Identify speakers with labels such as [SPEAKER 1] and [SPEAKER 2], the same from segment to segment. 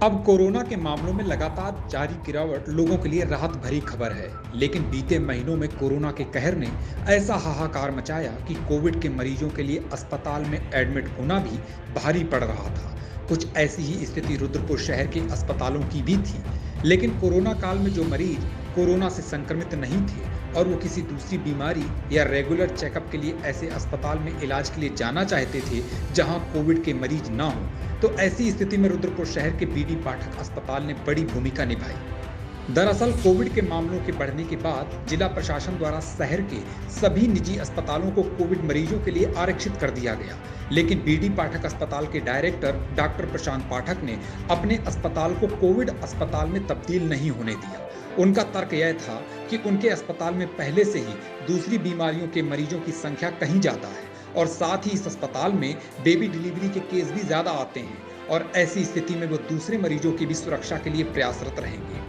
[SPEAKER 1] अब कोरोना के मामलों में लगातार जारी गिरावट लोगों के लिए राहत भरी खबर है। लेकिन बीते महीनों में कोरोना के कहर ने ऐसा हाहाकार मचाया कि कोविड के मरीजों के लिए अस्पताल में एडमिट होना भी भारी पड़ रहा था। कुछ ऐसी ही स्थिति रुद्रपुर शहर के अस्पतालों की भी थी। लेकिन कोरोना काल में जो मरीज कोरोना से संक्रमित नहीं थे और वो किसी दूसरी बीमारी या रेगुलर चेकअप के लिए ऐसे अस्पताल में इलाज के लिए जाना चाहते थे जहां कोविड के मरीज ना हो, तो ऐसी स्थिति में रुद्रपुर शहर के बीडी पाठक अस्पताल ने बड़ी भूमिका निभाई। दरअसल कोविड के मामलों के बढ़ने के बाद जिला प्रशासन द्वारा शहर के सभी निजी अस्पतालों को कोविड मरीजों के लिए आरक्षित कर दिया गया। लेकिन बीडी पाठक अस्पताल के डायरेक्टर डॉक्टर प्रशांत पाठक ने अपने अस्पताल को कोविड अस्पताल में तब्दील नहीं होने दिया। उनका तर्क यह था कि उनके अस्पताल में पहले से ही दूसरी बीमारियों के मरीजों की संख्या कहीं ज्यादा है और साथ ही इस अस्पताल में बेबी डिलीवरी के केस भी ज्यादा आते हैं और ऐसी स्थिति में वो दूसरे मरीजों की भी सुरक्षा के लिए प्रयासरत रहेंगे।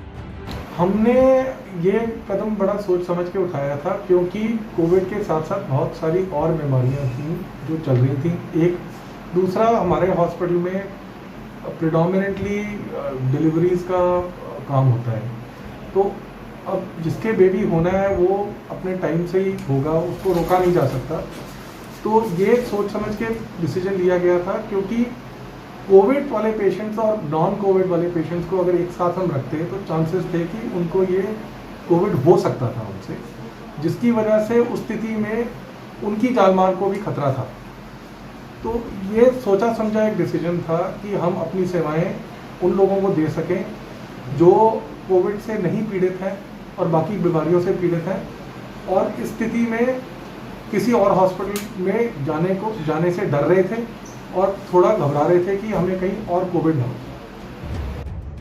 [SPEAKER 2] हमने ये कदम बड़ा सोच समझ के उठाया था, क्योंकि कोविड के साथ साथ बहुत सारी और बीमारियां थीं जो चल रही थीं। एक दूसरा, हमारे हॉस्पिटल में प्रिडोमिनेंटली डिलीवरीज का काम होता है, तो अब जिसके बेबी होना है वो अपने टाइम से ही होगा, उसको रोका नहीं जा सकता। तो ये सोच समझ के डिसीजन लिया गया था, क्योंकि कोविड वाले पेशेंट्स और नॉन कोविड वाले पेशेंट्स को अगर एक साथ हम रखते हैं तो चांसेस थे कि उनको ये कोविड हो सकता था उनसे, जिसकी वजह से उस स्थिति में उनकी जान माल को भी खतरा था। तो ये सोचा समझा एक डिसीजन था कि हम अपनी सेवाएं उन लोगों को दे सकें जो कोविड से नहीं पीड़ित हैं और बाकी बीमारियों से पीड़ित हैं, और इस स्थिति में किसी और हॉस्पिटल में जाने से डर रहे थे और थोड़ा घबरा रहे थे कि हमें कहीं और कोविड ना हो।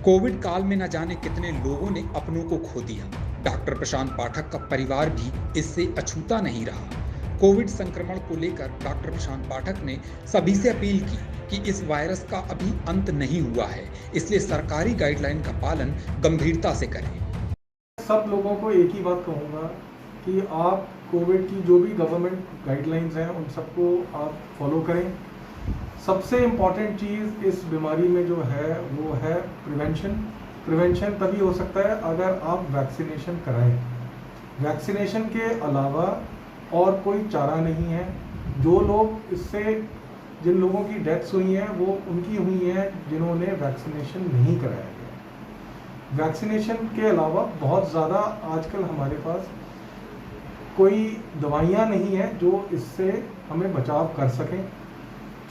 [SPEAKER 1] कोविड काल में न जाने कितने लोगों ने अपनों को खो दिया। डॉक्टर प्रशांत पाठक का परिवार भी इससे अछूता नहीं रहा। कोविड संक्रमण को लेकर डॉक्टर प्रशांत पाठक ने सभी से अपील की कि इस वायरस का अभी अंत नहीं हुआ है, इसलिए सरकारी गाइडलाइन का पालन गंभीरता से करें।
[SPEAKER 2] सब लोगों को एक ही बात कहूँगा कि आप कोविड की जो भी गवर्नमेंट गाइडलाइंस हैं उन सबको आप फॉलो करें। सबसे इम्पॉर्टेंट चीज़ इस बीमारी में जो है वो है प्रिवेंशन। प्रिवेंशन तभी हो सकता है अगर आप वैक्सीनेशन कराएं। वैक्सीनेशन के अलावा और कोई चारा नहीं है। जो लोग इससे, जिन लोगों की डेथ्स हुई हैं वो उनकी हुई हैं जिन्होंने वैक्सीनेशन नहीं कराया गया। वैक्सीनेशन के अलावा बहुत ज़्यादा आजकल हमारे पास कोई दवाइयाँ नहीं हैं जो इससे हमें बचाव कर सकें।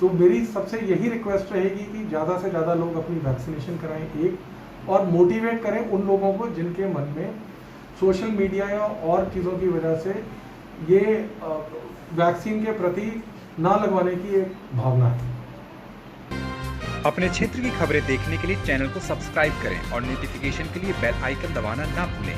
[SPEAKER 2] तो मेरी सबसे यही रिक्वेस्ट रहेगी कि ज़्यादा से ज़्यादा लोग अपनी वैक्सीनेशन कराएं, एक, और मोटिवेट करें उन लोगों को जिनके मन में सोशल मीडिया या और चीज़ों की वजह से ये वैक्सीन के प्रति ना लगवाने की एक भावना है।
[SPEAKER 1] अपने क्षेत्र की खबरें देखने के लिए चैनल को सब्सक्राइब करें और नोटिफिकेशन के लिए बेल आइकन दबाना ना भूलें।